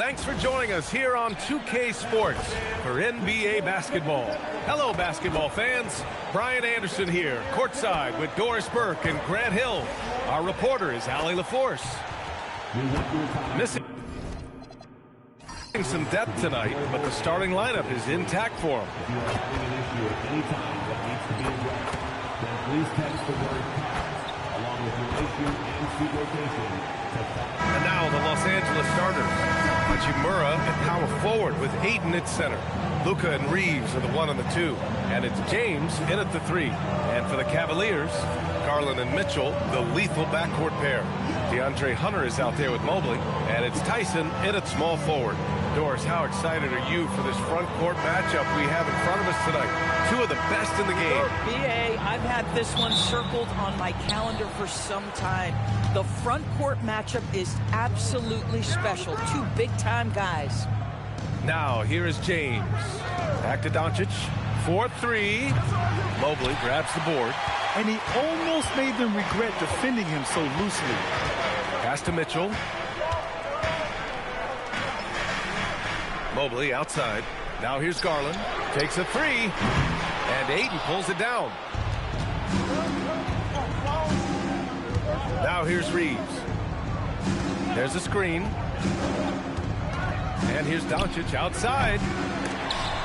Thanks for joining us here on 2K Sports for NBA basketball. Hello, basketball fans. Brian Anderson here, courtside with Doris Burke and Grant Hill. Our reporter is Allie LaForce. Missing some depth tonight, but the starting lineup is intact for him. And now the Los Angeles starters. Hachimura at power forward with Ayton at center. Luka and Reeves are the 1 and the 2. And it's James in at the 3. And for the Cavaliers, Garland and Mitchell, the lethal backcourt pair. DeAndre Hunter is out there with Mobley. And it's Tyson in at small forward. Doris, how excited are you for this front court matchup we have in front of us tonight? Two of the best in the game. BA, I've had this one circled on my calendar for some time. The front court matchup is absolutely special. Two big-time guys. Now, here is James. Back to Doncic. 4-3. Mobley grabs the board. And he almost made them regret defending him so loosely. Pass to Mitchell. Mobley outside. Now here's Garland. Takes a 3. And Ayton pulls it down. Now here's Reeves. There's a screen. And here's Doncic outside.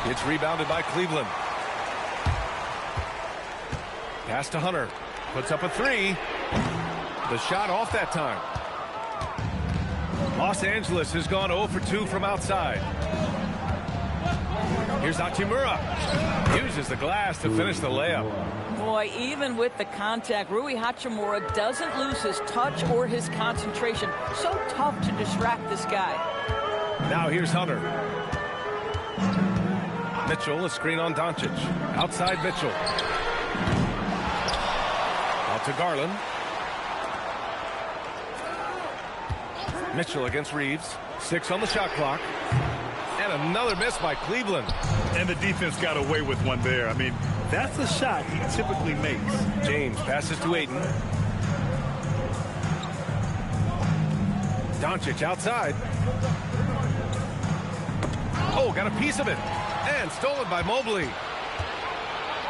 It's rebounded by Cleveland. Pass to Hunter. Puts up a 3. The shot off that time. Los Angeles has gone 0 for 2 from outside. Here's Hachimura. Uses the glass to finish the layup. Boy, even with the contact, Rui Hachimura doesn't lose his touch or his concentration. So tough to distract this guy. Now here's Hunter. Mitchell, a screen on Doncic. Outside Mitchell. Out to Garland. Mitchell against Reeves. 6 on the shot clock. And another miss by Cleveland. And the defense got away with one there. I mean, that's a shot he typically makes. James passes to Ayton. Doncic outside. Oh, got a piece of it. And stolen by Mobley.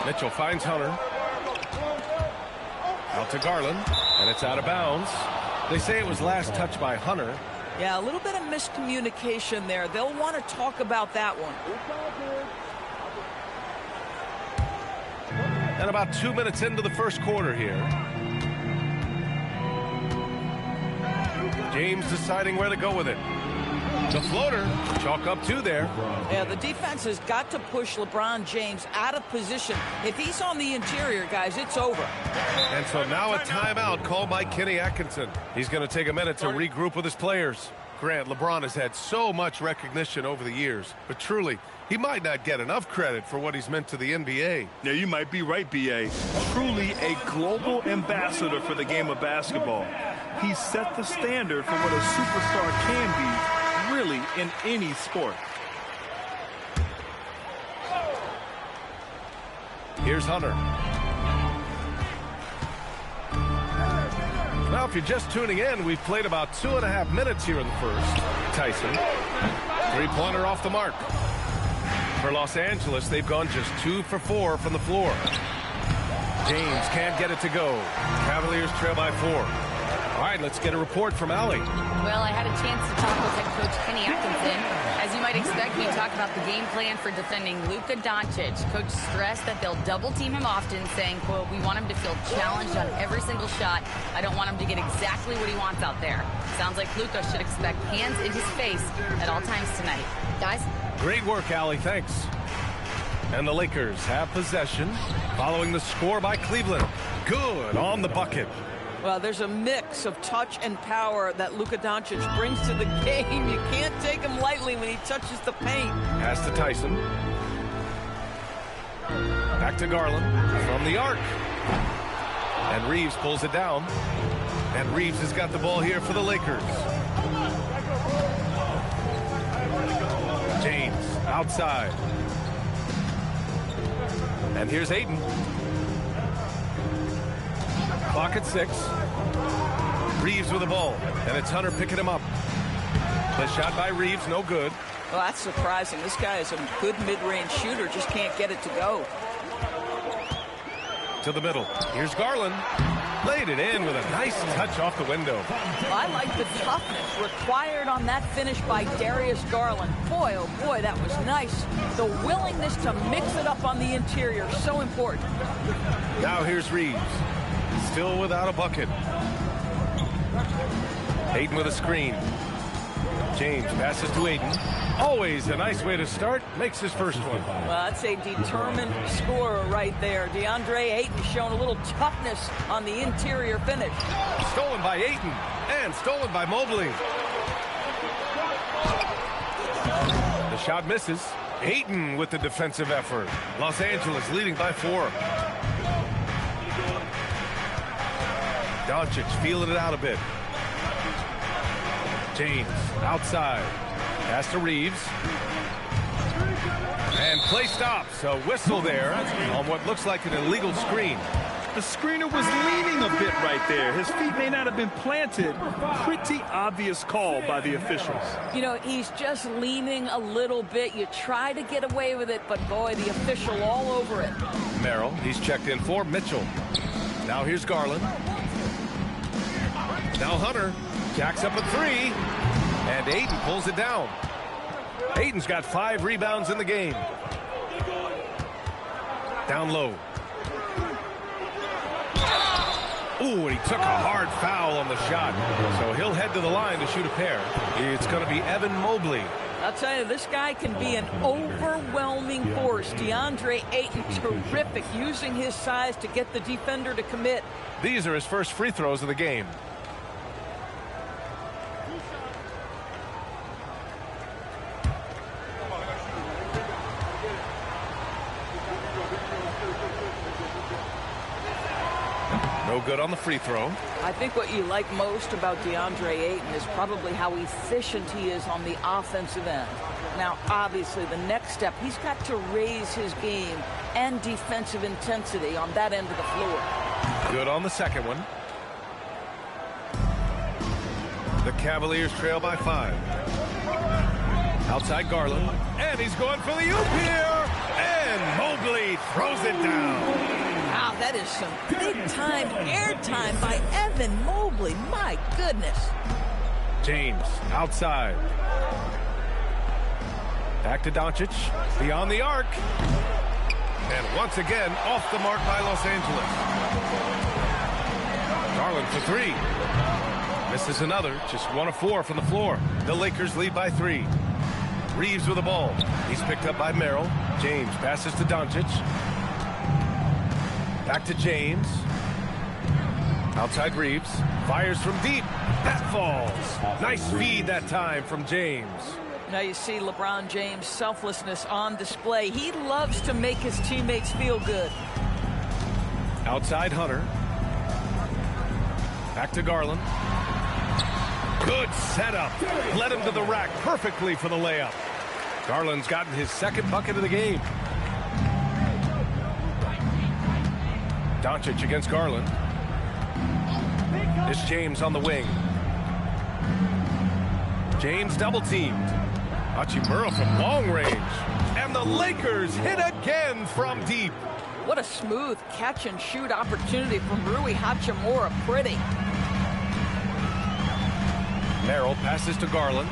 Mitchell finds Hunter. Out to Garland. And it's out of bounds. They say it was last touched by Hunter. Yeah, a little bit of miscommunication there. They'll want to talk about that one. And about 2 minutes into the first quarter here. James deciding where to go with it. The floater, chalk up 2 there. Yeah, the defense has got to push LeBron James out of position. If he's on the interior, guys, it's over. And so now a timeout called by Kenny Atkinson. He's going to take a minute to regroup with his players. Grant, LeBron has had so much recognition over the years, but truly, he might not get enough credit for what he's meant to the NBA. Yeah, you might be right, B.A. Truly a global ambassador for the game of basketball. He set the standard for what a superstar can be, really, in any sport. Here's Hunter. Now, if you're just tuning in, we've played about 2.5 minutes here in the first. Tyson, 3-pointer off the mark. For Los Angeles, they've gone just 2 for 4 from the floor. James can't get it to go. Cavaliers trail by 4. All right, let's get a report from Allie. Well, I had a chance to talk with head coach Kenny Atkinson. As you might expect, we talked about the game plan for defending Luka Doncic. Coach stressed that they'll double-team him often, saying, quote, we want him to feel challenged on every single shot. I don't want him to get exactly what he wants out there. Sounds like Luka should expect hands in his face at all times tonight. Guys? Great work, Allie. Thanks. And the Lakers have possession following the score by Cleveland. Good on the bucket. Well, there's a mix of touch and power that Luka Doncic brings to the game. You can't take him lightly when he touches the paint. Pass to Tyson. Back to Garland from the arc. And Reeves pulls it down. And Reeves has got the ball here for the Lakers. James outside. And here's Ayton. Clock at 6. Reeves with the ball. And it's Hunter picking him up. The shot by Reeves, no good. Well, that's surprising. This guy is a good mid-range shooter, just can't get it to go. To the middle. Here's Garland. Laid it in with a nice touch off the window. I like the toughness required on that finish by Darius Garland. Boy, oh boy, that was nice. The willingness to mix it up on the interior, so important. Now here's Reeves. Still without a bucket. Ayton with a screen. James passes to Ayton. Always a nice way to start. Makes his first one. Well, that's a determined scorer right there. DeAndre Ayton showing a little toughness on the interior finish. Stolen by Ayton and stolen by Mobley. The shot misses. Ayton with the defensive effort. Los Angeles leading by 4. Doncic feeling it out a bit. James outside. Pass to Reeves. And play stops. A whistle there on what looks like an illegal screen. The screener was leaning a bit right there. His feet may not have been planted. Pretty obvious call by the officials. You know, he's just leaning a little bit. You try to get away with it, but boy, the official all over it. Merrill, he's checked in for Mitchell. Now here's Garland. Now Hunter jacks up a 3. And Ayton pulls it down. Ayton's got 5 rebounds in the game. Down low. Ooh, and he took a hard foul on the shot. So he'll head to the line to shoot a pair. It's going to be Evan Mobley. I'll tell you, this guy can be an overwhelming force. DeAndre Ayton, terrific, using his size to get the defender to commit. These are his first free throws of the game. No good on the free throw. I think what you like most about DeAndre Ayton is probably how efficient he is on the offensive end. Now, obviously, the next step, he's got to raise his game and defensive intensity on that end of the floor. Good on the second one. The Cavaliers trail by 5. Outside Garland. And he's going for the oop here. And Mobley throws it down. Wow, that is some big-time airtime by Evan Mobley. My goodness. James outside. Back to Doncic. Beyond the arc. And once again, off the mark by Los Angeles. Garland for 3. Misses another. Just 1 of 4 from the floor. The Lakers lead by 3. Reeves with the ball. He's picked up by Merrill. James passes to Doncic. Back to James. Outside Reeves. Fires from deep. That falls. Nice feed that time from James. Now you see LeBron James' selflessness on display. He loves to make his teammates feel good. Outside Hunter. Back to Garland. Good setup. Led him to the rack perfectly for the layup. Garland's gotten his second bucket of the game. Doncic against Garland. It's James on the wing. James double teamed. Hachimura from long range. And the Lakers hit again from deep. What a smooth catch and shoot opportunity from Rui Hachimura. Pretty. Merrill passes to Garland.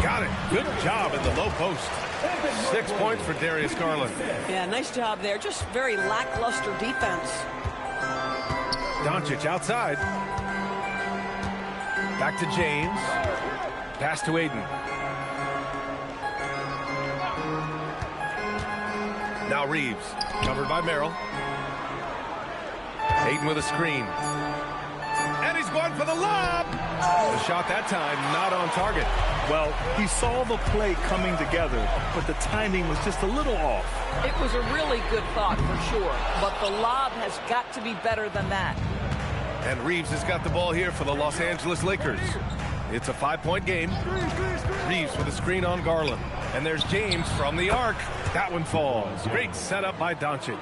Got it. Good job in the low post. 6 points for Darius Garland. Yeah, nice job there. Just very lackluster defense. Doncic outside. Back to James. Pass to Ayton. Now Reeves. Covered by Merrill. Ayton with a screen. And he's going for the lob. The shot that time not on target. Well, he saw the play coming together, but the timing was just a little off. It was a really good thought for sure, but the lob has got to be better than that. And Reeves has got the ball here for the Los Angeles Lakers. It's a 5-point game. Reeves with a screen on Garland. And there's James from the arc. That one falls. Great setup by Doncic.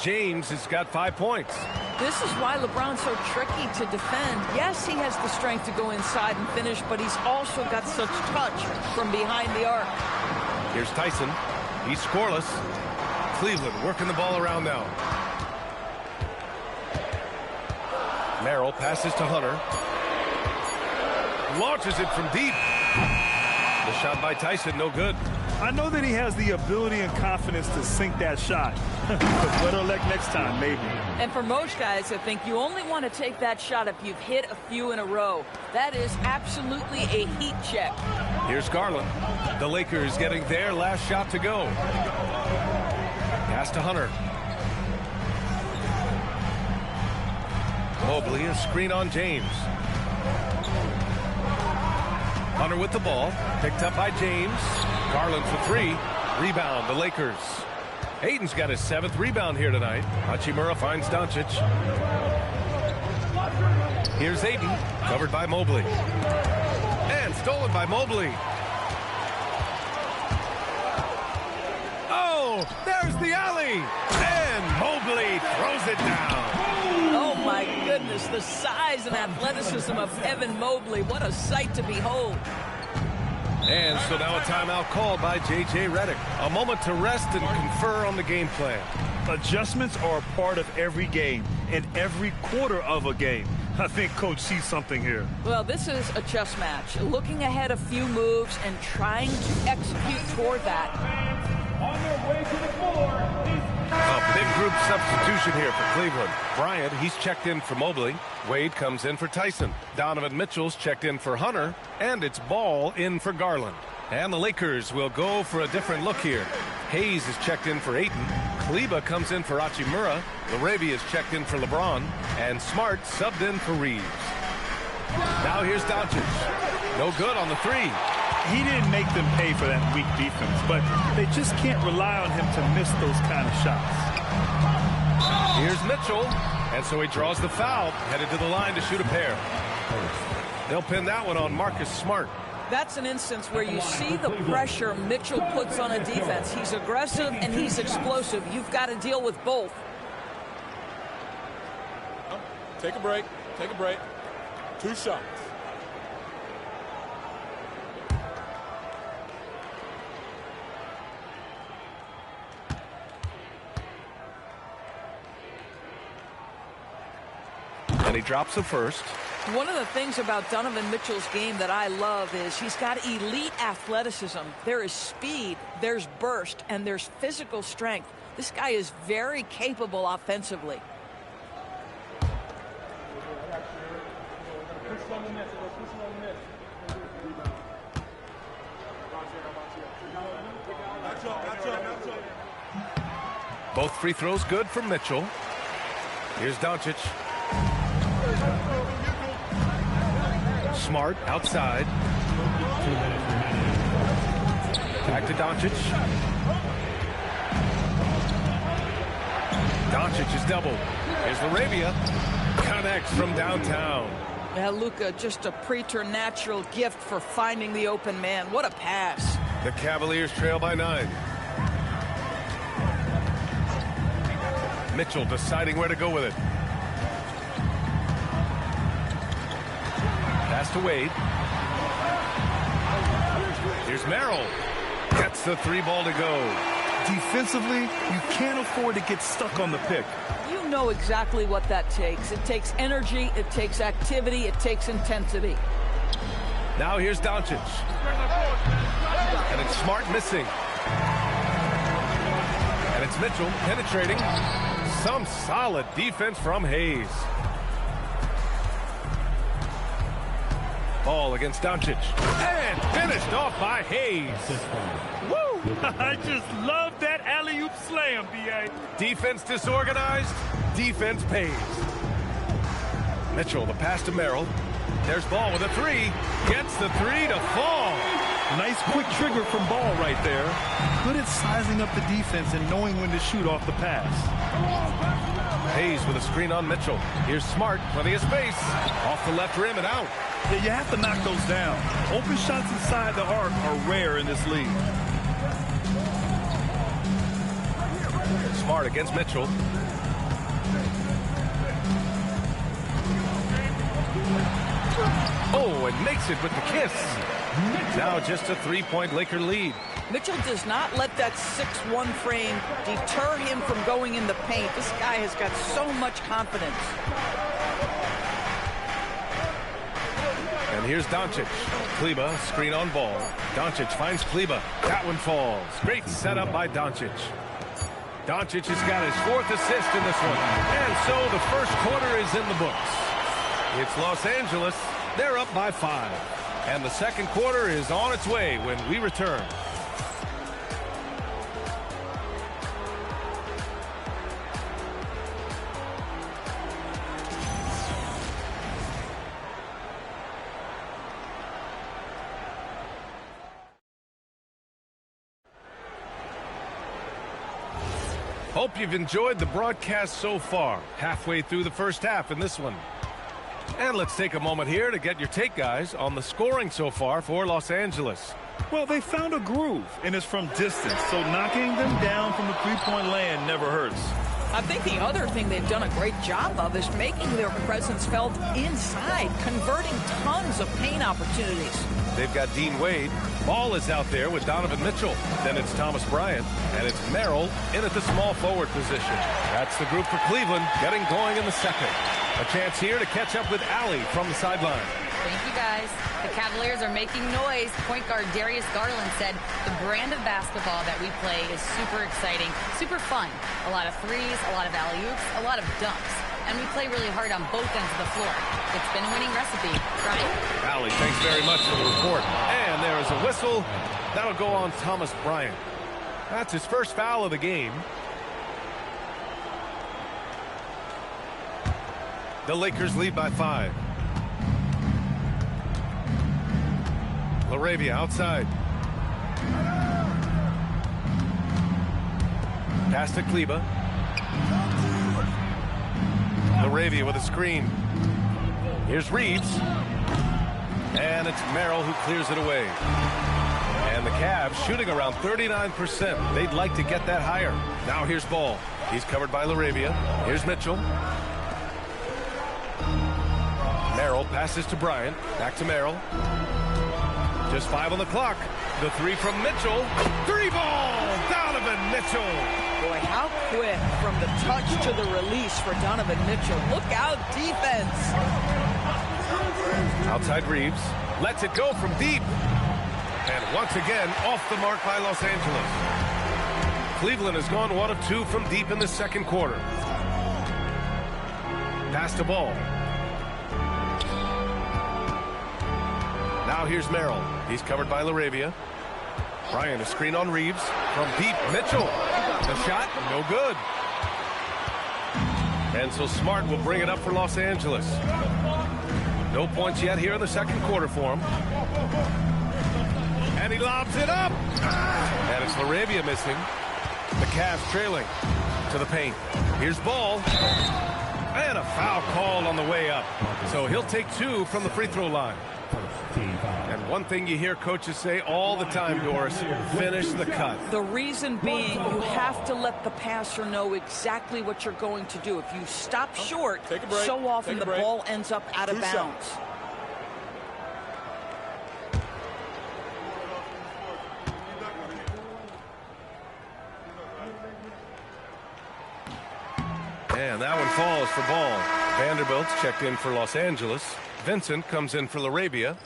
James has got 5 points. This is why LeBron's so tricky to defend. Yes, he has the strength to go inside and finish, but he's also got such touch from behind the arc. Here's Tyson. He's scoreless. Cleveland working the ball around now. Merrill passes to Hunter. Launches it from deep. The shot by Tyson, no good. I know that he has the ability and confidence to sink that shot. But better luck next time, maybe. And for most guys, I think you only want to take that shot if you've hit a few in a row. That is absolutely a heat check. Here's Garland. The Lakers getting their last shot to go. Pass to Hunter. Mobley, a screen on James. Hunter with the ball. Picked up by James. Garland for 3. Rebound, the Lakers. Ayton's got his 7th rebound here tonight. Hachimura finds Doncic. Here's Ayton, covered by Mobley. And stolen by Mobley. Oh, there's the alley. And Mobley throws it down. Oh, my goodness, the size and athleticism of Evan Mobley. What a sight to behold. And so now a timeout called by J.J. Redick. A moment to rest and confer on the game plan. Adjustments are a part of every game and every quarter of a game. I think Coach sees something here. Well, this is a chess match. Looking ahead a few moves and trying to execute toward that. On their way to the floor is A big group substitution here for Cleveland. Bryant, he's checked in for Mobley. Wade comes in for Tyson. Donovan Mitchell's checked in for Hunter. And it's Ball in for Garland. And the Lakers will go for a different look here. Hayes is checked in for Ayton. Kleba comes in for Hachimura. Larabia is checked in for LeBron. And Smart subbed in for Reeves. Now here's Doncic. No good on the 3. He didn't make them pay for that weak defense, but they just can't rely on him to miss those kind of shots. Here's Mitchell, and so he draws the foul, headed to the line to shoot a pair. They'll pin that one on Marcus Smart. That's an instance where you see the pressure Mitchell puts on a defense. He's aggressive and he's explosive. You've got to deal with both. take a break. Take a break. 2 shots. And he drops the first. One of the things about Donovan Mitchell's game that I love is he's got elite athleticism. There is speed, there's burst, and there's physical strength. This guy is very capable offensively. Both free throws good for Mitchell. Here's Doncic. Smart outside. Back to Doncic. Doncic is doubled. Here's Larabia. Connects from downtown. Yeah, Luka, just a preternatural gift for finding the open man. What a pass. The Cavaliers trail by 9. Mitchell deciding where to go with it. Pass to Wade. Here's Merrill. Gets the 3 ball to go. Defensively, you can't afford to get stuck on the pick. You know exactly what that takes. It takes energy, it takes activity, it takes intensity. Now here's Doncic. And it's Smart missing. And it's Mitchell penetrating. Some solid defense from Hayes. Ball against Doncic. And finished off by Hayes. Woo! I just love that alley-oop slam, B.A. Defense disorganized. Defense pays. Mitchell, the pass to Merrill. There's Ball with a 3. Gets the 3 to fall. Nice quick trigger from Ball right there. Good at sizing up the defense and knowing when to shoot off the pass. Hayes with a screen on Mitchell. Here's Smart, plenty of space. Off the left rim and out. Yeah, you have to knock those down. Open shots inside the arc are rare in this league. Smart against Mitchell. Oh, and makes it with the kiss. Now just a 3-point Laker lead. Mitchell does not let that 6'1" frame deter him from going in the paint. This guy has got so much confidence. And here's Doncic. Kleba, screen on ball. Doncic finds Kleba. That one falls. Great setup by Doncic. Doncic has got his 4th assist in this one. And so the first quarter is in the books. It's Los Angeles. They're up by 5. And the second quarter is on its way when we return. Hope you've enjoyed the broadcast so far. Halfway through the first half in this one. And let's take a moment here to get your take, guys, on the scoring so far for Los Angeles. Well, they found a groove, and it's from distance, so knocking them down from the three-point land never hurts. I think the other thing they've done a great job of is making their presence felt inside, converting tons of paint opportunities. They've got Dean Wade. Ball is out there with Donovan Mitchell. Then it's Thomas Bryant, and it's Merrill in at the small forward position. That's the group for Cleveland getting going in the second. A chance here to catch up with Allie from the sideline. Thank you, guys. The Cavaliers are making noise. Point guard Darius Garland said the brand of basketball that we play is super exciting, super fun. A lot of threes, a lot of alley-oops, a lot of dunks. And we play really hard on both ends of the floor. It's been a winning recipe. Brian? Allie, thanks very much for the report. And there is a whistle. That'll go on Thomas Bryant. That's his first foul of the game. The Lakers lead by 5. LaRavia outside. Pass to Kleba. LaRavia with a screen. Here's Reeves. And it's Merrill who clears it away. And the Cavs shooting around 39%. They'd like to get that higher. Now here's Ball. He's covered by LaRavia. Here's Mitchell. Merrill passes to Bryant. Back to Merrill. Just 5 on the clock. The 3 from Mitchell. 3 ball! Donovan Mitchell. Boy, how quick from the touch to the release for Donovan Mitchell. Look out, defense. Outside Reeves. Lets it go from deep. And once again, off the mark by Los Angeles. Cleveland has gone 1 of 2 from deep in the second quarter. Pass to Ball. Now here's Merrill. He's covered by LaRavia. Bryant, a screen on Reeves. From deep, Mitchell. The shot, no good. And so Smart will bring it up for Los Angeles. No points yet here in the second quarter for him. And he lobs it up. And it's LaRavia missing. The Cavs trailing to the paint. Here's Ball. And a foul called on the way up. So he'll take 2 from the free throw line. And one thing you hear coaches say all the time, Doris, finish the cut. The reason being, you have to let the passer know exactly what you're going to do. If you stop short, so often the ball ends up out of bounds. And that one falls for Ball. Vanderbilt's checked in for Los Angeles. Vincent comes in for LaRavia.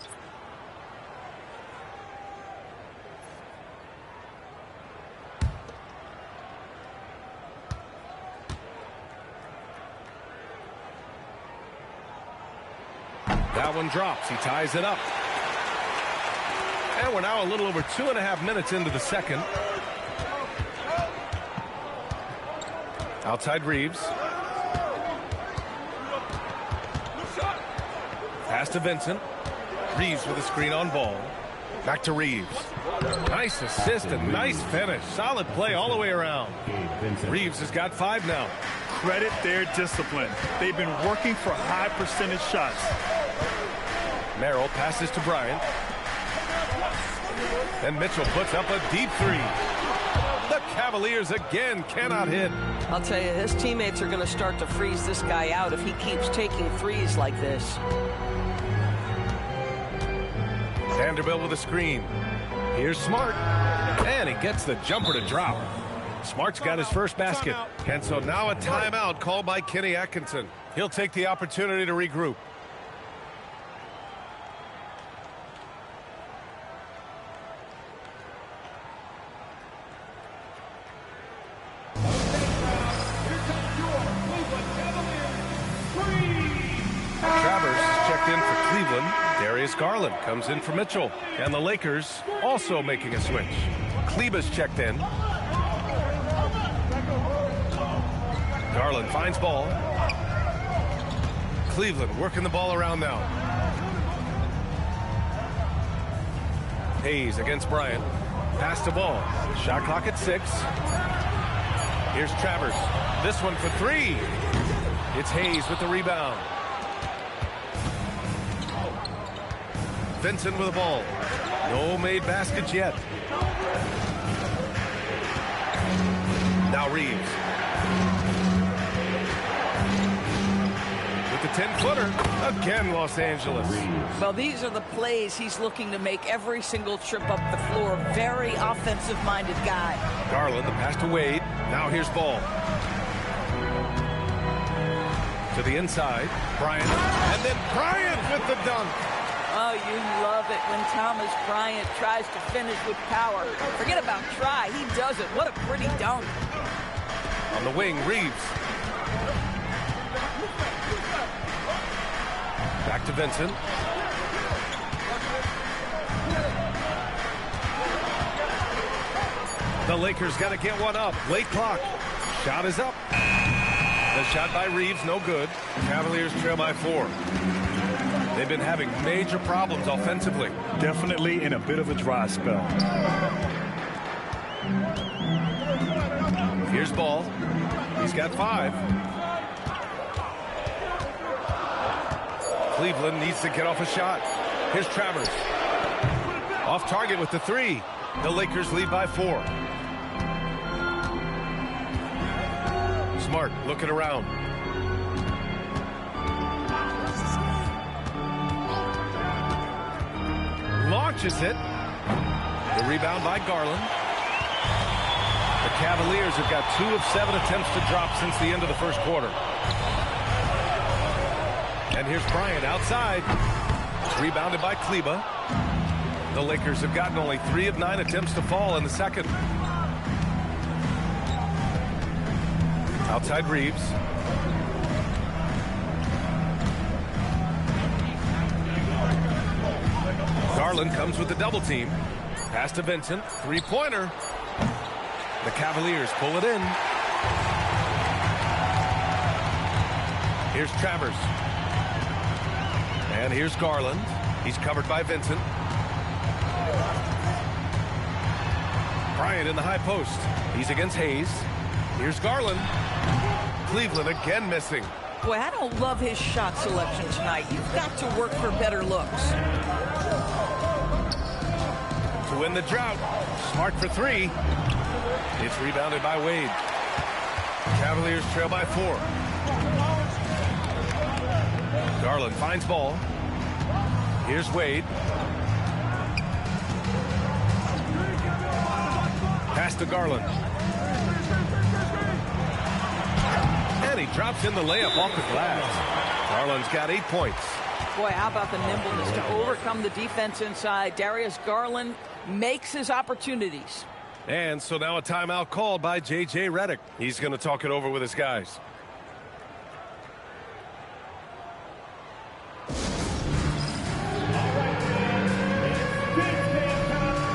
That one drops. He ties it up. And we're now a little over 2.5 minutes into the second. Outside Reeves. Pass to Vincent. Reeves with a screen on Ball. Back to Reeves. Nice assist and nice finish. Solid play all the way around. Reeves has got 5 now. Credit their discipline. They've been working for high percentage shots. Merrill passes to Bryant. And Mitchell puts up a deep 3. The Cavaliers again cannot hit. I'll tell you, his teammates are going to start to freeze this guy out if he keeps taking threes like this. Vanderbilt with a screen. Here's Smart. And he gets the jumper to drop. Smart's got his first basket. And so now a timeout called by Kenny Atkinson. He'll take the opportunity to regroup. Travers checked in for Cleveland. Darius Garland comes in for Mitchell. And the Lakers also making a switch. Kleber's checked in. Garland finds ball. Cleveland working the ball around now. Hayes against Bryant. Pass to ball. Shot clock at 6. Here's Travers. This one for 3. It's Hayes with the rebound. Vincent with the ball. No made baskets yet. Now Reeves. With the 10-footer. Again, Los Angeles. Well, these are the plays he's looking to make every single trip up the floor. Very offensive-minded guy. Garland, the pass to Wade. Now here's ball. To the inside. Bryant. And then Bryant with the dunk. Oh, you love it when Thomas Bryant tries to finish with power. Forget about try. He does it. What a pretty dunk. On the wing, Reeves. Back to Vincent. The Lakers got to get one up. Late clock. Shot is up. The shot by Reeves, no good. Cavaliers trail by 4. They've been having major problems offensively. Definitely in a bit of a dry spell. Here's Ball. He's got 5. Cleveland needs to get off a shot. Here's Travers. Off target with the 3. The Lakers lead by 4. Smart looking around. Launches it. The rebound by Garland. The Cavaliers have got 2 of 7 attempts to drop since the end of the first quarter. And here's Bryant outside. Rebounded by Kleber. The Lakers have gotten only 3 of 9 attempts to fall in the second. Outside Reeves. Garland comes with the double team. Pass to Vincent. 3-pointer. The Cavaliers pull it in. Here's Travers. And here's Garland. He's covered by Vincent. Bryant in the high post. He's against Hayes. Here's Garland. Cleveland again missing. Boy, I don't love his shot selection tonight. You've got to work for better looks. To win the drought. Smart for 3. It's rebounded by Wade. Cavaliers trail by 4. Garland finds ball. Here's Wade. Pass to Garland. And he drops in the layup off the glass. Garland's got 8 points. Boy, how about the nimbleness to overcome the defense inside. Darius Garland makes his opportunities. And so now a timeout called by J.J. Redick. He's going to talk it over with his guys.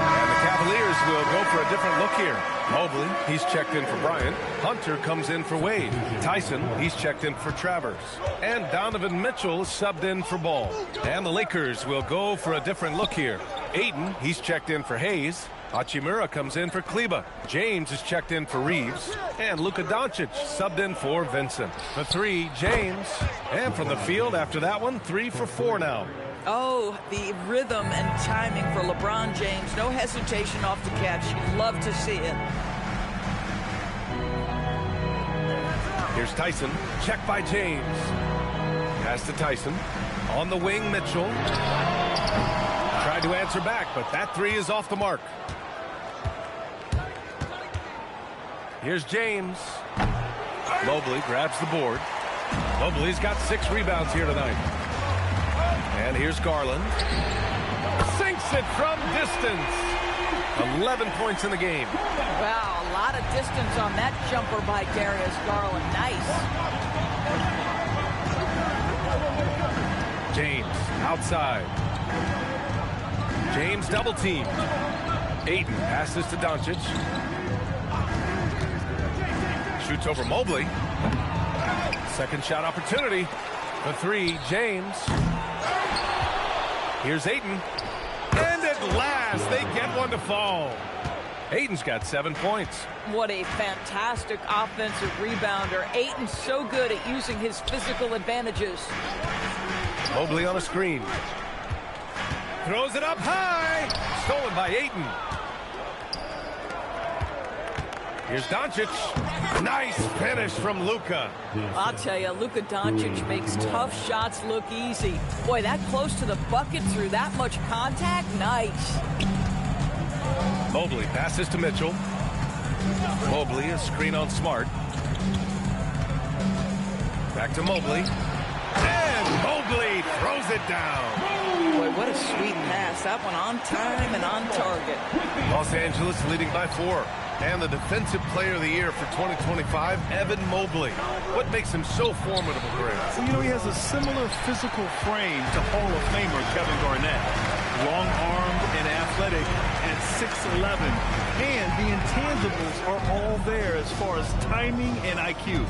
And the Cavaliers will go for a different look here. Mobley, he's checked in for Bryant. Hunter comes in for Wade. Tyson, he's checked in for Travers. And Donovan Mitchell subbed in for Ball. And the Lakers will go for a different look here. Ayton, he's checked in for Hayes. Hachimura comes in for Kleber. James is checked in for Reeves. And Luka Doncic subbed in for Vincent. For 3, James. And from the field after that one, 3 for 4 now. Oh, the rhythm and timing for LeBron James. No hesitation off the catch. You love to see it. Here's Tyson. Check by James. Pass to Tyson. On the wing, Mitchell. Tries tried to answer back, but that three is off the mark. Here's James. Mobley grabs the board. Mobley's got 6 rebounds here tonight. And here's Garland. Sinks it from distance. 11 points in the game. Wow, a lot of distance on that jumper by Darius Garland. Nice. James outside. James double teamed. Ayton passes to Doncic. Shoots over Mobley. Second shot opportunity. The three, James. Here's Ayton. And at last, they get one to fall. Ayton's got 7 points. What a fantastic offensive rebounder. Ayton's so good at using his physical advantages. Mobley on a screen. Throws it up high. Stolen by Ayton. Here's Doncic. Nice finish from Luka. I'll tell you, Luka Doncic makes tough shots look easy. Boy, that close to the bucket through that much contact, nice. Mobley passes to Mitchell. Mobley, a screen on Smart. Back to Mobley. And Mobley throws it down. Boy, what a sweet pass. That one on time and on target. Los Angeles leading by 4. And the Defensive Player of the Year for 2025, Evan Mobley. What makes him so formidable, Greg? Well, you know, he has a similar physical frame to Hall of Famer Kevin Garnett. Long-armed and athletic at 6'11". And the intangibles are all there as far as timing and IQ.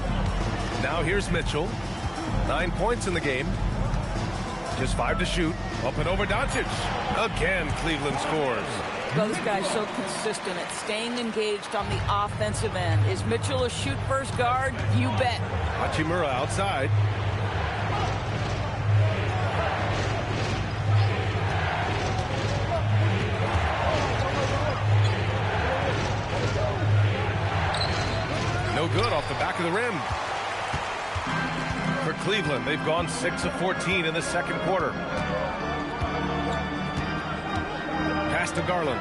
Now here's Mitchell. 9 points in the game. Just 5 to shoot. Up and over Doncic. Again, Cleveland scores. Those guys so consistent at staying engaged on the offensive end. Is Mitchell a shoot-first guard? You bet. Hachimura outside. No good off the back of the rim. For Cleveland, they've gone 6 of 14 in the second quarter. Pass to Garland.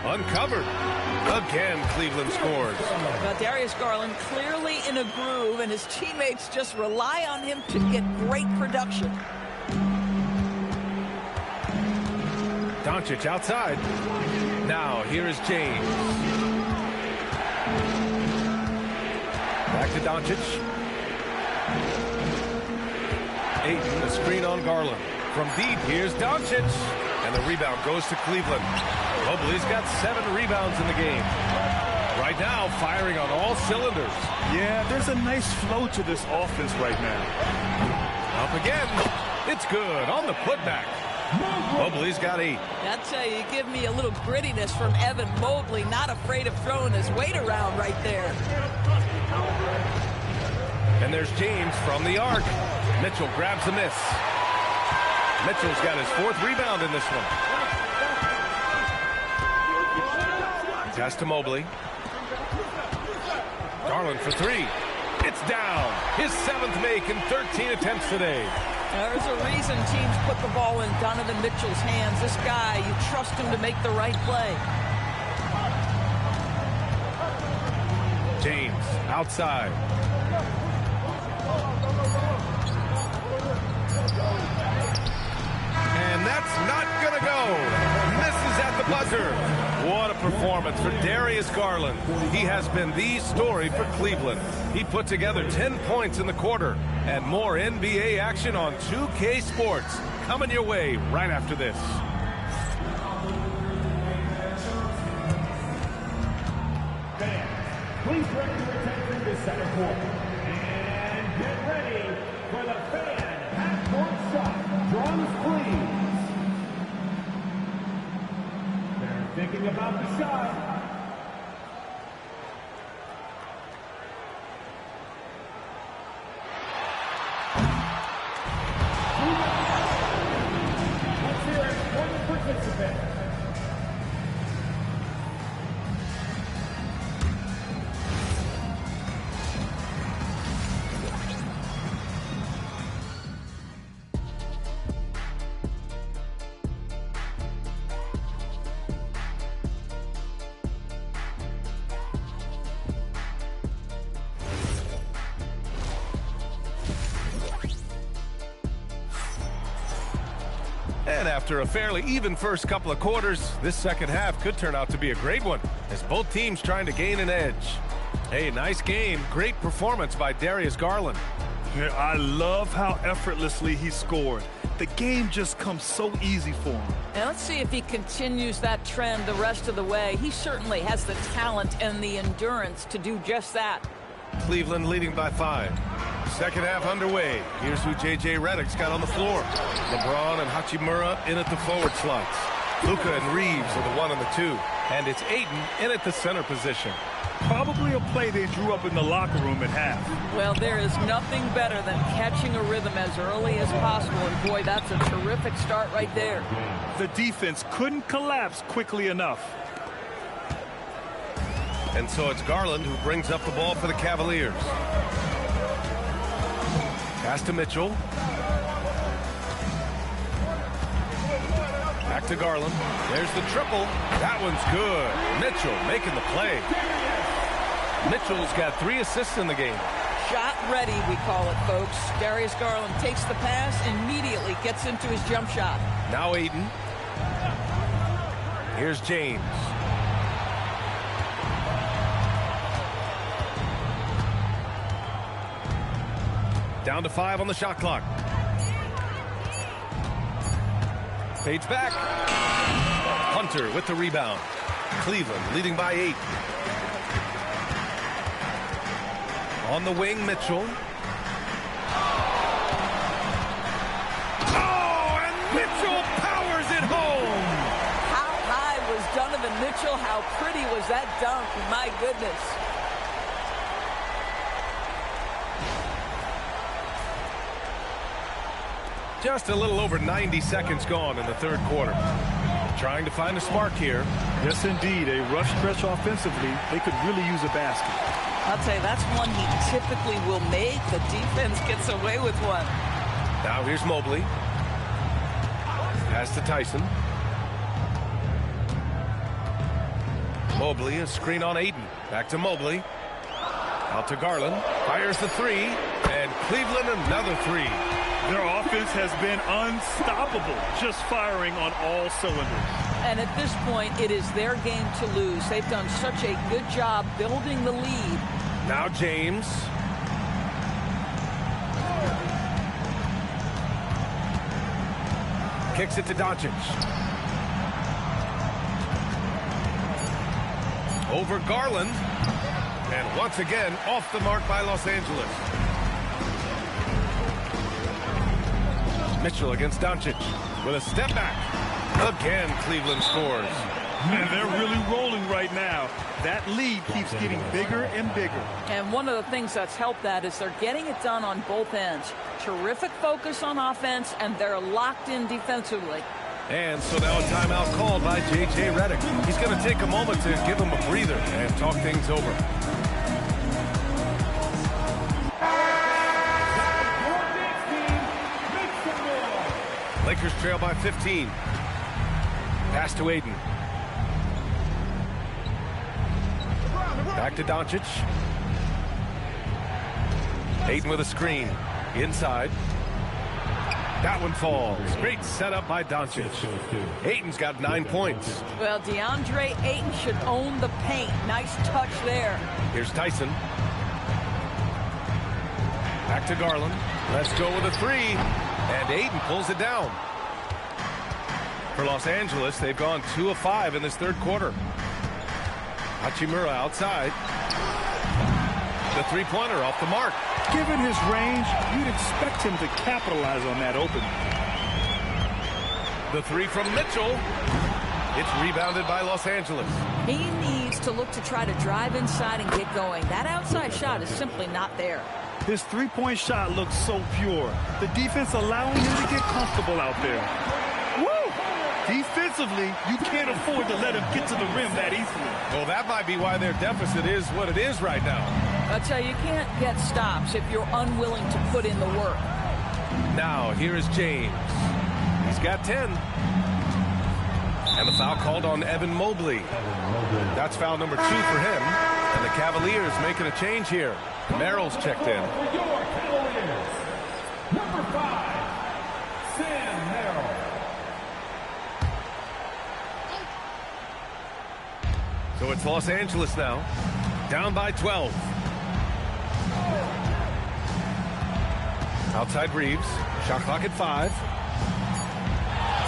Uncovered. Again, Cleveland scores. Now, Darius Garland clearly in a groove, and his teammates just rely on him to get great production. Doncic outside. Now, here is James. Back to Doncic. Ayton, the screen on Garland. From deep, here's Doncic. And the rebound goes to Cleveland. Mobley's got 7 rebounds in the game. Right now, firing on all cylinders. Yeah, there's a nice flow to this offense right now. Up again. It's good on the putback. Mobley's got 8. I tell you, you give me a little grittiness from Evan Mobley, not afraid of throwing his weight around right there. And there's James from the arc. Mitchell grabs a miss. Mitchell's got his 4th rebound in this one. Pass to Mobley. Garland for 3. It's down. His 7th make in 13 attempts today. There's a reason teams put the ball in Donovan Mitchell's hands. This guy, you trust him to make the right play. James outside. And that's not going to go. Misses at the buzzer. What a performance for Darius Garland. He has been the story for Cleveland. He put together 10 points in the quarter. And more NBA action on 2K Sports coming your way right after this. Please direct your attention to center court. And get ready for the fan half-court shot. Drums, please. They're thinking about the shot. Let's hear it for the participants. And after a fairly even first couple of quarters, this second half could turn out to be a great one as both teams trying to gain an edge. Hey, nice game. Great performance by Darius Garland. Yeah, I love how effortlessly he scored. The game just comes so easy for him. And let's see if he continues that trend the rest of the way. He certainly has the talent and the endurance to do just that. Cleveland leading by 5. Second half underway. Here's who J.J. Redick's got on the floor. LeBron and Hachimura in at the forward slots. Luka and Reeves are the 1 and the 2. And it's Ayton in at the center position. Probably a play they drew up in the locker room at half. Well, there is nothing better than catching a rhythm as early as possible. And boy, that's a terrific start right there. The defense couldn't collapse quickly enough. And so it's Garland who brings up the ball for the Cavaliers. Pass to Mitchell. Back to Garland. There's the triple. That one's good. Mitchell making the play. Mitchell's got 3 assists in the game. Shot ready, we call it, folks. Darius Garland takes the pass, immediately gets into his jump shot. Now Ayton. Here's James. Down to 5 on the shot clock. Fades back. Hunter with the rebound. Cleveland leading by 8. On the wing, Mitchell. Oh, and Mitchell powers it home. How high was Donovan Mitchell? How pretty was that dunk? My goodness. Just a little over 90 seconds gone in the third quarter. Trying to find a spark here. Yes, indeed. A rough stretch offensively. They could really use a basket. I'll tell you, that's one he typically will make. The defense gets away with one. Now here's Mobley. Pass to Tyson. Mobley, a screen on Ayton. Back to Mobley. Out to Garland. Fires the 3. And Cleveland another 3. Their offense has been unstoppable, just firing on all cylinders. And at this point, it is their game to lose. They've done such a good job building the lead. Now James. Kicks it to Doncic. Over Garland. And once again, off the mark by Los Angeles. Mitchell against Doncic with a step back. Again, Cleveland scores. And they're really rolling right now. That lead keeps getting bigger and bigger. And one of the things that's helped that is they're getting it done on both ends. Terrific focus on offense, and they're locked in defensively. And so now a timeout called by J.J. Redick. He's going to take a moment to give him a breather and talk things over. Lakers trail by 15. Pass to Ayton. Back to Doncic. Ayton with a screen. Inside. That one falls. Great setup by Doncic. Ayton's got 9 points. Well, DeAndre Ayton should own the paint. Nice touch there. Here's Tyson. Back to Garland. Let's go with a 3. And Ayton pulls it down. For Los Angeles, they've gone 2 of 5 in this third quarter. Hachimura outside. The three-pointer off the mark. Given his range, you'd expect him to capitalize on that opening. The 3 from Mitchell. It's rebounded by Los Angeles. He needs to look to try to drive inside and get going. That outside shot is simply not there. His three-point shot looks so pure. The defense allowing him to get comfortable out there. Woo! Defensively, you can't afford to let him get to the rim that easily. Well, that might be why their deficit is what it is right now. I'll tell you, you can't get stops if you're unwilling to put in the work. Now, here is James. He's got 10. And the foul called on Evan Mobley. That's foul number 2 for him. And the Cavaliers making a change here. Merrill's checked in. Number 5, Sam Merrill. So it's Los Angeles now, down by 12. Outside Reeves, shot clock at 5.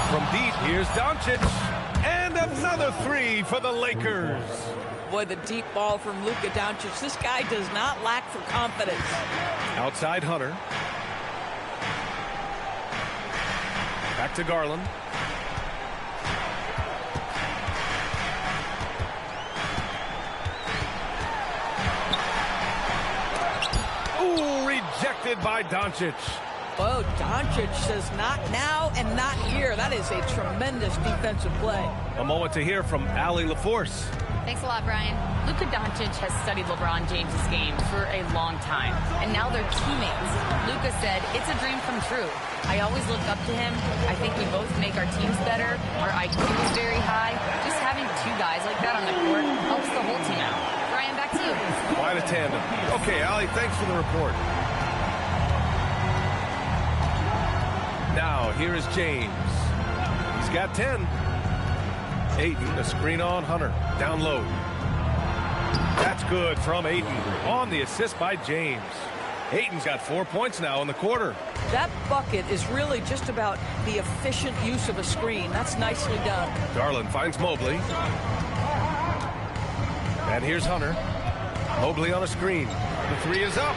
From deep, here's Doncic, and another 3 for the Lakers. Boy, the deep ball from Luka Doncic. This guy does not lack for confidence. Outside Hunter. Back to Garland. Ooh, rejected by Doncic. Oh, Doncic says not now and not here. That is a tremendous defensive play. A moment to hear from Allie LaForce. Thanks a lot, Brian. Luka Doncic has studied LeBron James' game for a long time, and now they're teammates. Luka said, "It's a dream come true. I always look up to him. I think we both make our teams better. Our IQ is very high. Just having two guys like that on the court helps the whole team out." Brian, back to you. Quite a tandem. Okay, Allie, thanks for the report. Now, here is James. He's got 10. Ayton, a screen on Hunter. Down low. That's good from Ayton. On the assist by James. Ayton's got 4 points now in the quarter. That bucket is really just about the efficient use of a screen. That's nicely done. Garland finds Mobley. And here's Hunter. Mobley on a screen. The 3 is up.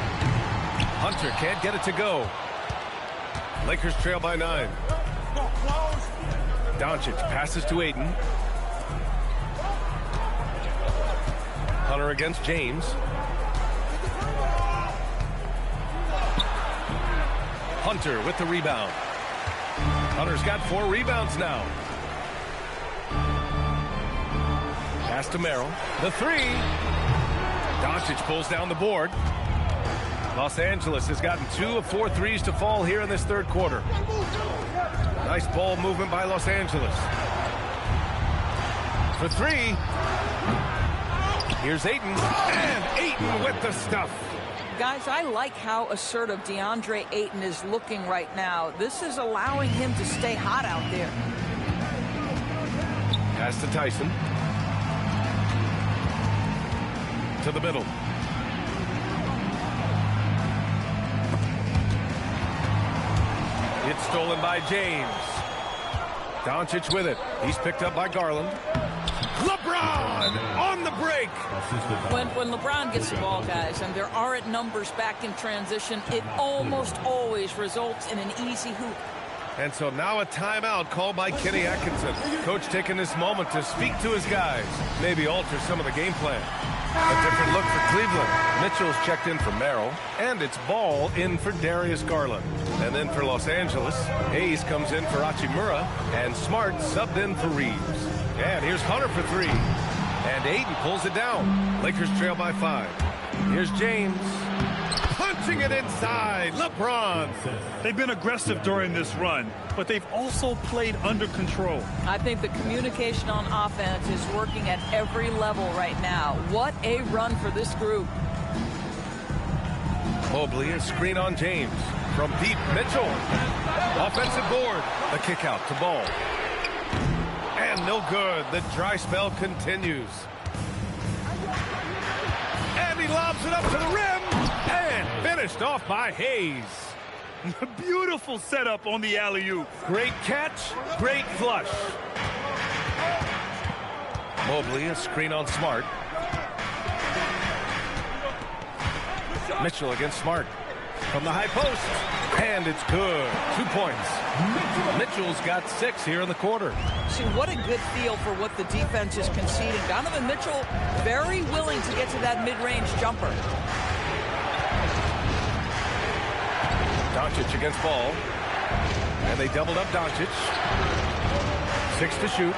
Hunter can't get it to go. Lakers trail by 9. Doncic passes to Ayton. Hunter against James. Hunter with the rebound. Hunter's got 4 rebounds now. Pass to Merrill. The 3. Doncic pulls down the board. Los Angeles has gotten 2 of 4 threes to fall here in this third quarter. Nice ball movement by Los Angeles. For 3. Here's Ayton, and Ayton with the stuff. Guys, I like how assertive DeAndre Ayton is looking right now. This is allowing him to stay hot out there. Pass to Tyson. To the middle. It's stolen by James. Doncic with it. He's picked up by Garland. LeBron on the break. When LeBron gets the ball, guys, and there aren't numbers back in transition, it almost always results in an easy hoop. And so now a timeout called by Kenny Atkinson. Coach taking this moment to speak to his guys, maybe alter some of the game plan. A different look for Cleveland. Mitchell's checked in for Merrill, and it's Ball in for Darius Garland. And then for Los Angeles, Hayes comes in for Hachimura, and Smart subbed in for Reeves. And here's Hunter for 3. And Ayton pulls it down. Lakers trail by 5. Here's James. Punching it inside. LeBron. They've been aggressive during this run, but they've also played under control. I think the communication on offense is working at every level right now. What a run for this group. Mobley, a screen on James. From deep, Mitchell. Offensive board. The kick out to Ball. And no good. The dry spell continues. And he lobs it up to the rim. And finished off by Hayes. Beautiful setup on the alley-oop. Great catch, great flush. Mobley, a screen on Smart. Mitchell against Smart. From the high post. And it's good. 2 points. Mitchell's got 6 here in the quarter. See, what a good feel for what the defense is conceding. Donovan Mitchell very willing to get to that mid-range jumper. Doncic against Ball. And they doubled up Doncic. 6 to shoot.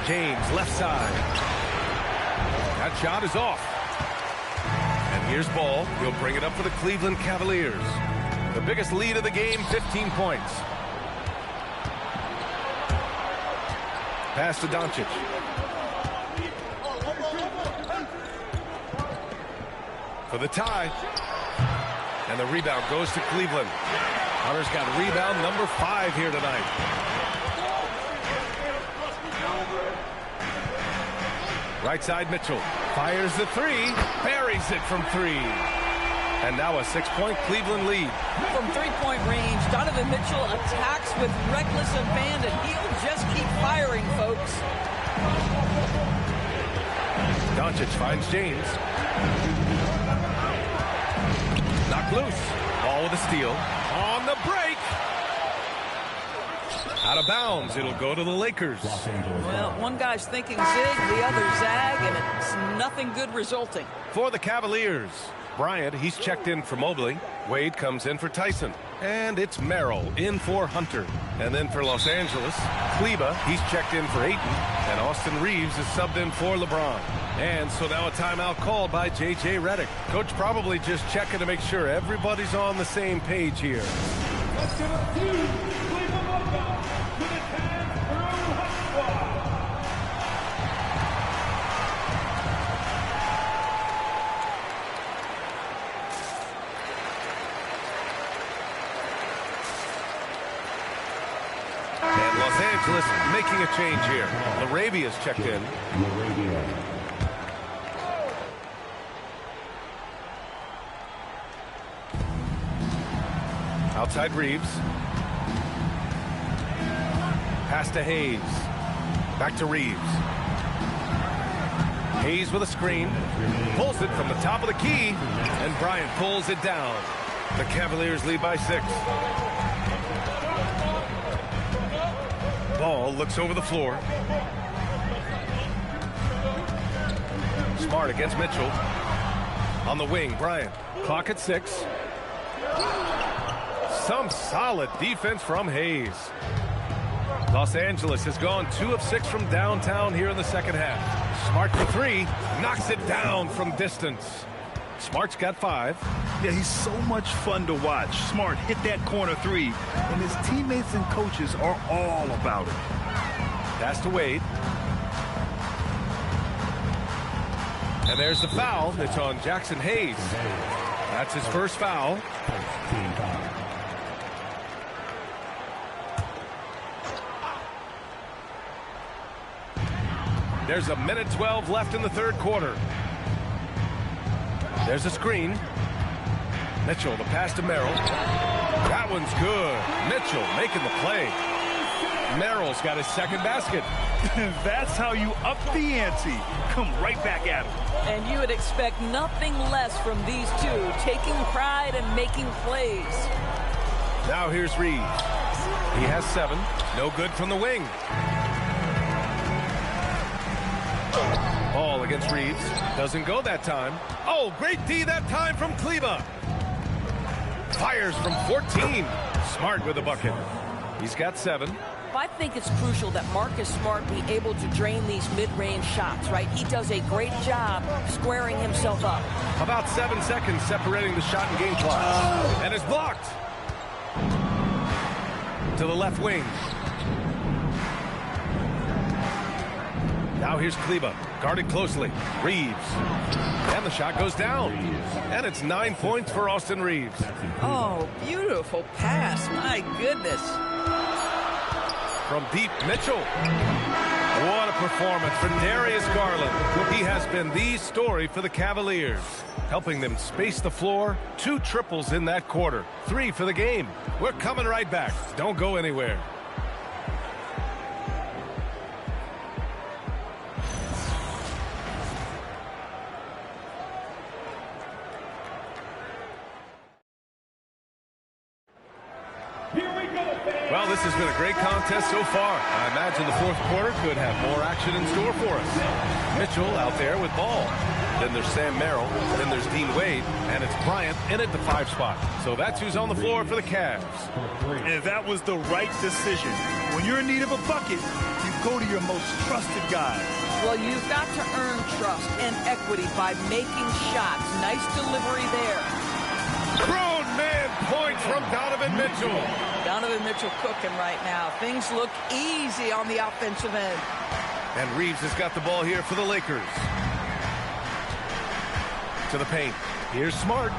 James, left side. That shot is off. And here's Ball. He'll bring it up for the Cleveland Cavaliers. The biggest lead of the game, 15 points. Pass to Doncic. For the tie. And the rebound goes to Cleveland. Hunter's got rebound number 5 here tonight. Right side, Mitchell fires the three, buries it from three. And now a 6-point Cleveland lead. From three-point range, Donovan Mitchell attacks with reckless abandon. He'll just keep firing, folks. Doncic finds James. Knocked loose. Ball with a steal. On the break. Out of bounds. It'll go to the Lakers. Well, one guy's thinking zig, the other zag, and it's nothing good resulting. For the Cavaliers, Bryant, he's checked in for Mobley. Wade comes in for Tyson. And it's Merrill in for Hunter. And then for Los Angeles, Kleba, he's checked in for Ayton. And Austin Reeves is subbed in for LeBron. And so now a timeout called by J.J. Redick. Coach probably just checking to make sure everybody's on the same page here. Let's give a few Cleveland welcome to the Cavs Crew Hot Squad. And Los Angeles making a change here. Larabia's checked in. Outside Reeves. Pass to Hayes. Back to Reeves. Hayes with a screen. Pulls it from the top of the key. And Bryant pulls it down. The Cavaliers lead by 6. Ball looks over the floor. Smart against Mitchell. On the wing, Bryant. Clock at 6. Some solid defense from Hayes. Los Angeles has gone 2 of 6 from downtown here in the second half. Smart for 3. Knocks it down from distance. Smart's got 5. Yeah, he's so much fun to watch. Smart hit that corner 3, and his teammates and coaches are all about it. Pass to Wade. And there's the foul. It's on Jackson Hayes. That's his first foul. There's a minute 12 left in the third quarter. There's a screen. Mitchell, the pass to Merrill. That one's good. Mitchell making the play. Merrill's got his second basket. That's how you up the ante. Come right back at him. And you would expect nothing less from these two, taking pride and making plays. Now here's Reeves. He has 7. No good from the wing. Ball against Reeves. Doesn't go that time. Oh, great D that time from Kleba. Fires from 14. Smart with a bucket. He's got 7. I think it's crucial that Marcus Smart be able to drain these mid-range shots, right? He does a great job squaring himself up. About 7 seconds separating the shot and game clock. And it's blocked. To the left wing. Now here's Kleba, guarded closely. Reeves. And the shot goes down. And it's 9 points for Austin Reeves. Oh, beautiful pass. My goodness. From deep, Mitchell. What a performance for Darius Garland. He has been the story for the Cavaliers, helping them space the floor. 2 triples in that quarter. 3 for the game. We're coming right back. Don't go anywhere. Well, this has been a great contest so far. I imagine the fourth quarter could have more action in store for us. Mitchell out there with ball. Then there's Sam Merrill. Then there's Dean Wade. And it's Bryant in at the 5 spot. So that's who's on the floor for the Cavs. And that was the right decision. When you're in need of a bucket, you go to your most trusted guys. Well, you've got to earn trust and equity by making shots. Nice delivery there. Grown man points from Donovan Mitchell. Donovan Mitchell cooking right now. Things look easy on the offensive end. And Reeves has got the ball here for the Lakers. To the paint. Here's Smart.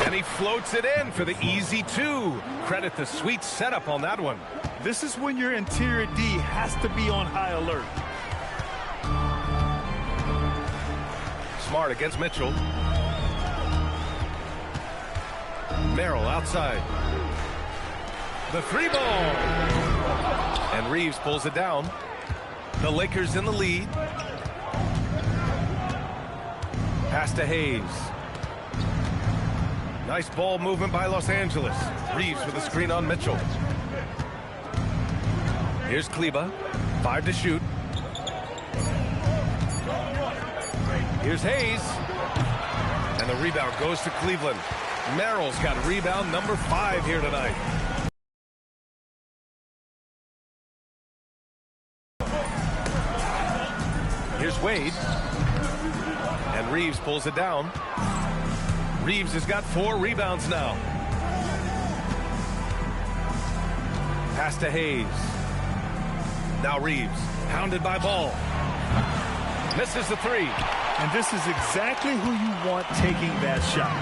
And he floats it in for the easy 2. Credit the sweet setup on that one. This is when your interior D has to be on high alert. Smart against Mitchell. Merrill outside. The three ball. And Reeves pulls it down. The Lakers in the lead. Pass to Hayes. Nice ball movement by Los Angeles. Reeves with a screen on Mitchell. Here's Kleba. 5 to shoot. Here's Hayes. And the rebound goes to Cleveland. Merrill's got rebound number 5 here tonight. Here's Wade. And Reeves pulls it down. Reeves has got 4 rebounds now. Pass to Hayes. Now Reeves, pounded by Ball. Misses the 3. And this is exactly who you want taking that shot.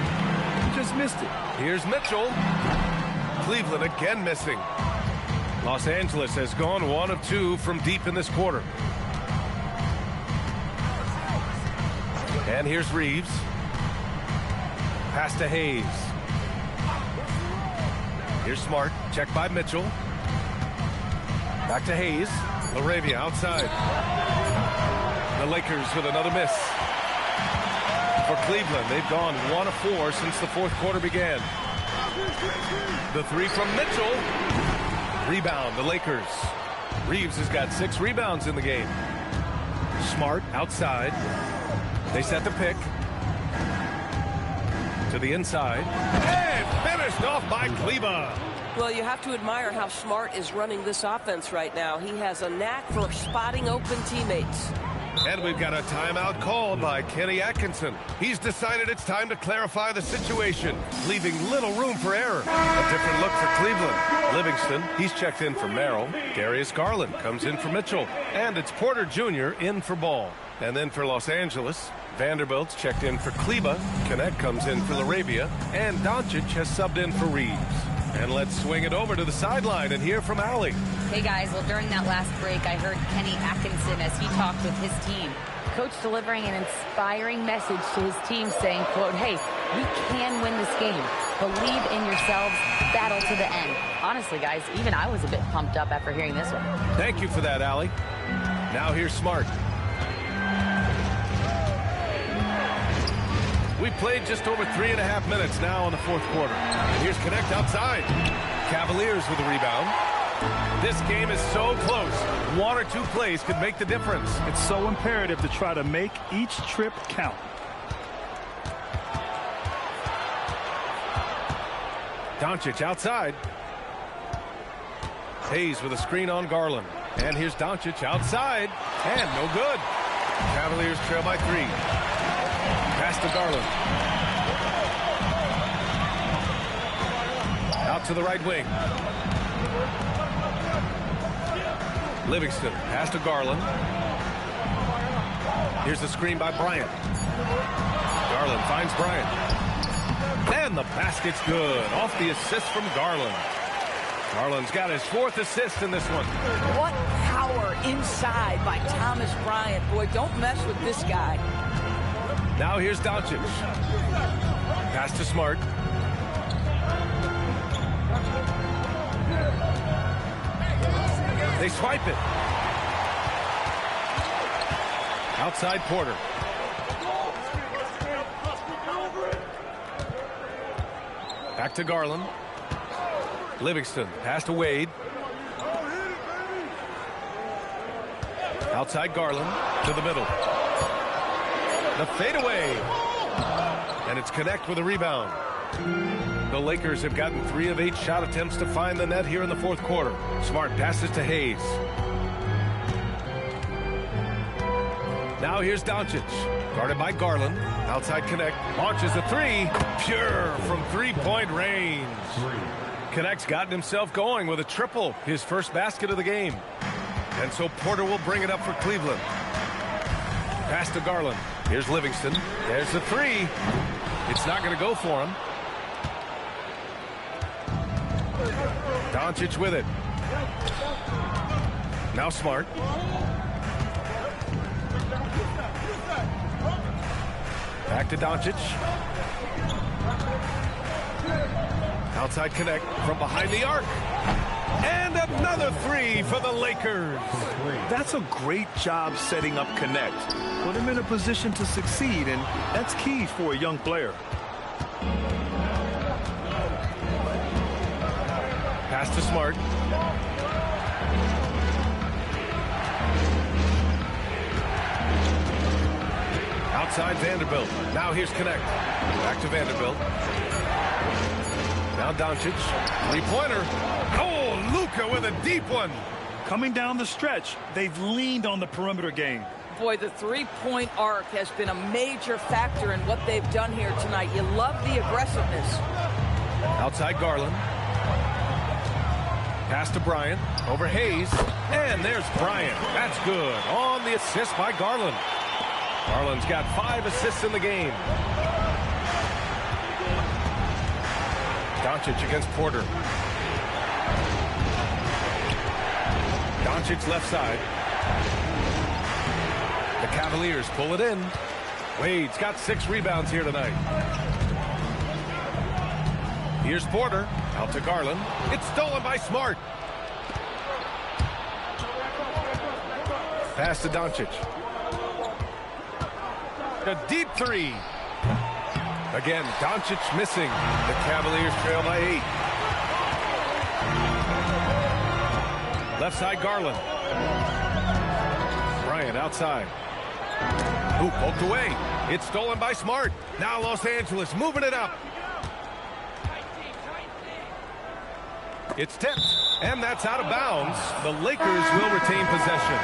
He just missed it. Here's Mitchell. Cleveland again missing. Los Angeles has gone 1 of 2 from deep in this quarter. And here's Reeves. Pass to Hayes. Here's Smart. Check by Mitchell. Back to Hayes. LaRavia outside. The Lakers with another miss. For Cleveland, they've gone 1 of 4 since the fourth quarter began. The 3 from Mitchell. Rebound, the Lakers. Reeves has got 6 rebounds in the game. Smart outside. They set the pick. To the inside. And finished off by Kleba. Well, you have to admire how Smart is running this offense right now. He has a knack for spotting open teammates. And we've got a timeout called by Kenny Atkinson. He's decided it's time to clarify the situation, leaving little room for error. A different look for Cleveland. Livingston, he's checked in for Merrill. Darius Garland comes in for Mitchell. And it's Porter Jr. in for Ball. And then for Los Angeles, Vanderbilt's checked in for Kleba. Connect comes in for LaRavia. And Doncic has subbed in for Reeves. And let's swing it over to the sideline and hear from Allie. Hey guys, well during that last break I heard Kenny Atkinson as he talked with his team. Coach delivering an inspiring message to his team saying, quote, hey, we can win this game. Believe in yourselves, battle to the end. Honestly guys, even I was a bit pumped up after hearing this one. Thank you for that, Allie. Now here's Smart. We've played just over 3.5 minutes now in the fourth quarter. And here's Connect outside. Cavaliers with a rebound. This game is so close. 1 or 2 plays could make the difference. It's so imperative to try to make each trip count. Doncic outside. Hayes with a screen on Garland. And here's Doncic outside. And no good. Cavaliers trail by 3. Pass to Garland. Out to the right wing. Livingston. Pass to Garland. Here's the screen by Bryant. Garland finds Bryant. And the basket's good. Off the assist from Garland. Garland's got his 4th assist in this one. What power inside by Thomas Bryant. Boy, don't mess with this guy. Now here's Doncic. Pass to Smart. They swipe it. Outside Porter. Back to Garland. Livingston. Pass to Wade. Outside Garland. To the middle. The fadeaway. And it's Connect with a rebound. The Lakers have gotten 3 of 8 shot attempts to find the net here in the fourth quarter. Smart passes to Hayes. Now here's Doncic. Guarded by Garland. Outside Connect. Launches a 3. Pure from 3-point range. Connect's gotten himself going with a triple. His first basket of the game. And so Porter will bring it up for Cleveland. Pass to Garland. Here's Livingston. There's the 3. It's not going to go for him. Doncic with it. Now Smart. Back to Doncic. Outside connect from behind the arc. And another three for the Lakers. That's a great job setting up connect. Put him in a position to succeed, and that's key for a young player. Pass to Smart. Outside Vanderbilt. Now here's connect. Back to Vanderbilt. Now Doncic. Three-pointer. Oh, Luka with a deep one. Coming down the stretch, they've leaned on the perimeter game. Boy, the three-point arc has been a major factor in what they've done here tonight. You love the aggressiveness. Outside Garland. Pass to Bryant. Over Hayes. And there's Bryant. That's good. On the assist by Garland. Garland's got 5 assists in the game. Doncic against Porter. Doncic left side. The Cavaliers pull it in. Wade's got 6 rebounds here tonight. Here's Porter. Out to Garland. It's stolen by Smart. Pass to Doncic. A deep three. Again, Doncic missing. The Cavaliers trail by 8. Left side, Garland. Bryant outside. Ooh, poked away. It's stolen by Smart. Now Los Angeles moving it up. It's tipped, and that's out of bounds. The Lakers will retain possession.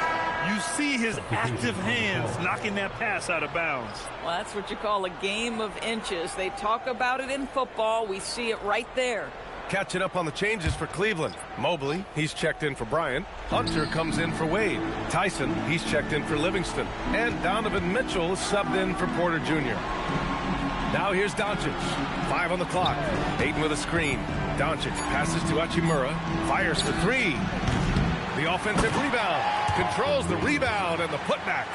You see his active hands knocking that pass out of bounds. Well, that's what you call a game of inches. They talk about it in football. We see it right there. Catching up on the changes for Cleveland. Mobley, he's checked in for Bryant. Hunter comes in for Wade. Tyson, he's checked in for Livingston. And Donovan Mitchell is subbed in for Porter Jr. Now here's Doncic. 5 on the clock. Ayton with a screen. Doncic passes to Hachimura. Fires for 3. The offensive rebound. Controls the rebound and the putback.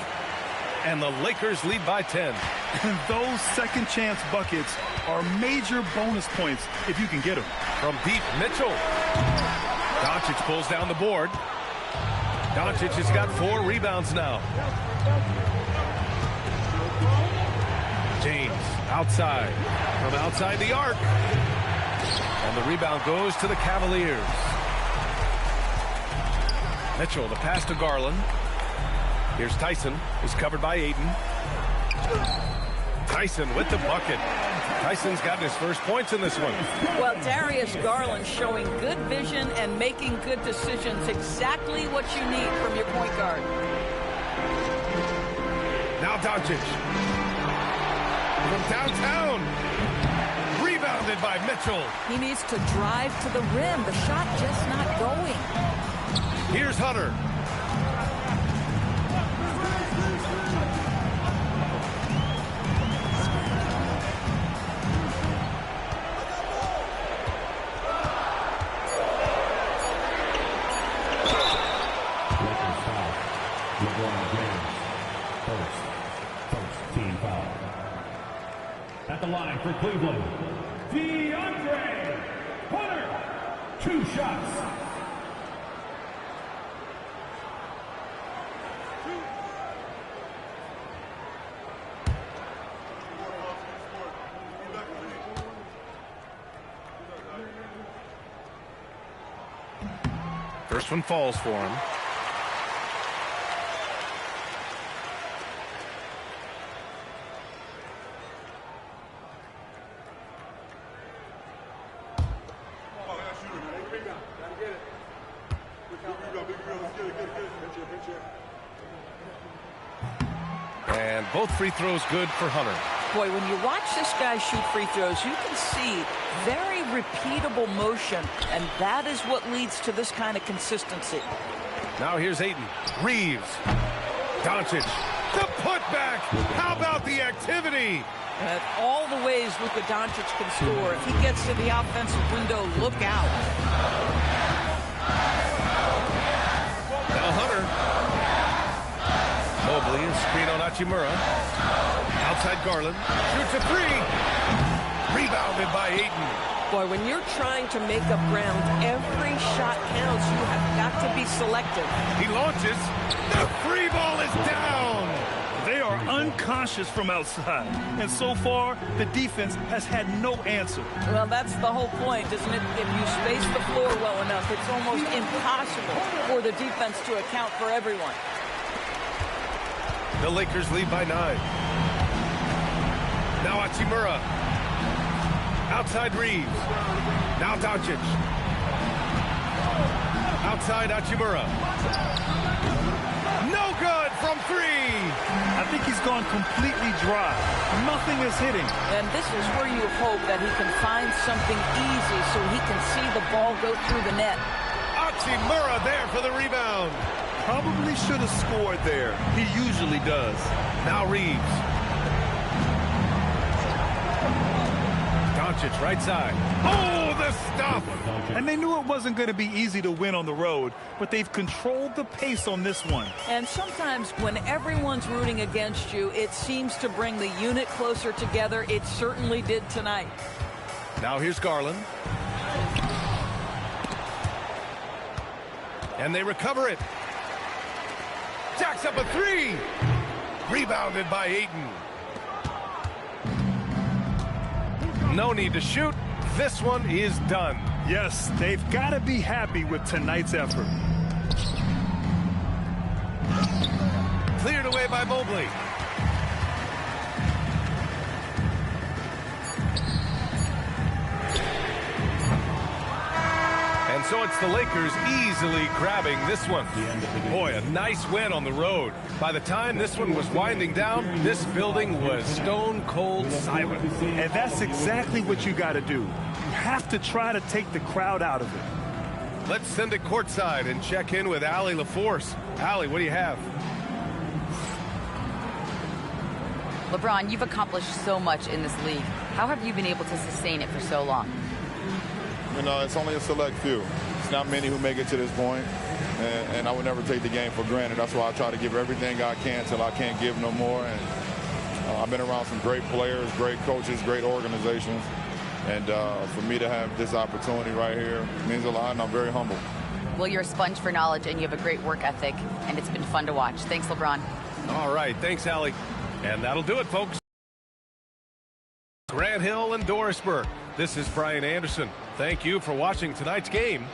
And the Lakers lead by 10. And those second chance buckets are major bonus points if you can get them. From deep, Mitchell. Doncic pulls down the board. Doncic has got 4 rebounds now. James outside. From outside the arc. And the rebound goes to the Cavaliers. Mitchell, the pass to Garland. Here's Tyson. He's covered by Ayton. Tyson with the bucket. Tyson's gotten his first points in this one. Well, Darius Garland showing good vision and making good decisions. Exactly what you need from your point guard. Now Doncic. From downtown. Rebounded by Mitchell. He needs to drive to the rim. The shot just not going. Here's Hunter. Team foul. At the line for Cleveland, DeAndre Hunter. 2 shots. First one falls for him. And both free throws good for Hunter. Boy, when you watch this guy shoot free throws, you can see very repeatable motion, and that is what leads to this kind of consistency. Now here's Ayton. Reeves. Doncic. The putback. How about the activity? And all the ways Luka Doncic can score. If he gets to the offensive window, look out. Now Hunter. Mobley is screen on Hachimura. Outside Garland. Shoots a three. Rebounded by Ayton. Boy, when you're trying to make up ground, every shot counts. You have got to be selective. He launches. The free ball is down. They are unconscious from outside. And so far, the defense has had no answer. Well, that's the whole point, isn't it? If you space the floor well enough, it's almost impossible for the defense to account for everyone. The Lakers lead by 9. Now Hachimura. Outside Reeves. Now Doncic. Outside Hachimura. No good from 3. I think he's gone completely dry. Nothing is hitting. And this is where you hope that he can find something easy so he can see the ball go through the net. Hachimura there for the rebound. Probably should have scored there. He usually does. Now Reeves. Doncic right side. Oh, the stuff! And they knew it wasn't going to be easy to win on the road, but they've controlled the pace on this one. And sometimes when everyone's rooting against you, it seems to bring the unit closer together. It certainly did tonight. Now here's Garland. And they recover it. Jacks up a 3. Rebounded by Ayton. No need to shoot. This one is done. Yes, they've got to be happy with tonight's effort. Cleared away by Mobley. And so it's the Lakers easily grabbing this one. Boy, a nice win on the road. By the time this one was winding down, this building was stone cold silent. And that's exactly what you got to do. You have to try to take the crowd out of it. Let's send it courtside and check in with Allie LaForce. Allie, what do you have? LeBron, you've accomplished so much in this league. How have you been able to sustain it for so long? You know, it's only a select few. It's not many who make it to this point, and I would never take the game for granted. That's why I try to give everything I can till I can't give no more. And I've been around some great players, great coaches, great organizations, and for me to have this opportunity right here means a lot, and I'm very humble. Well, you're a sponge for knowledge, and you have a great work ethic, and it's been fun to watch. Thanks, LeBron. All right, thanks, Allie. And that'll do it, folks. Grant Hill and Dorisburg. This is Brian Anderson. Thank you for watching tonight's game.